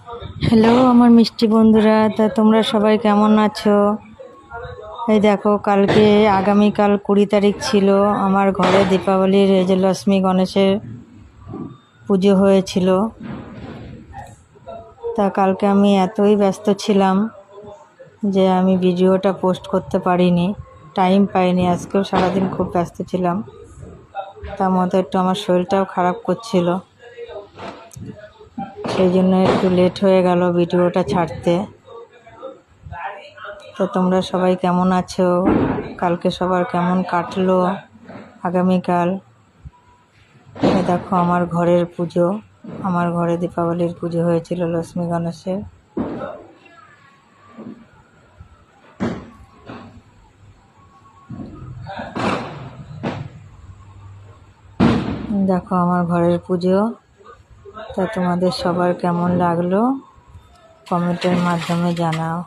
Hello আমার মিষ্টি বন্ধুরা, তা তোমরা সবাই কেমন আছো? এই দেখো, আগামীকাল 20 তারিখ ছিল আমার ঘরে দীপাবলির এই যে লক্ষ্মী গণেশের পুজো হয়েছিল। তা কালকে আমি এতই ব্যস্ত ছিলাম যে আমি ভিডিওটা পোস্ট করতে পারিনি, টাইম পাইনি। আজকেও সারাদিন খুব ব্যস্ত ছিলাম, তার মধ্যে একটু আমার শরীরটাও খারাপ করছিল, সেই জন্য একটু লেট হয়ে গেল ভিডিওটা ছাড়তে। তো তোমরা সবাই কেমন আছো? কালকে সবার কেমন কাটলো? আগামীকাল দেখো আমার ঘরের পুজো, আমার ঘরে দীপাবলির পুজো হয়েছিল লক্ষ্মী গণেশের। দেখো আমার ঘরের পুজো। তা তোমাদের সবার কেমন লাগলো কমেন্টের মাধ্যমে জানাও।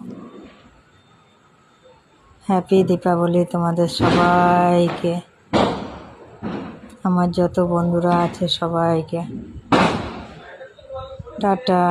হ্যাপি দীপাবলি তোমাদের সবাইকে, আমার যত বন্ধুরা আছে সবাইকে। টাটা।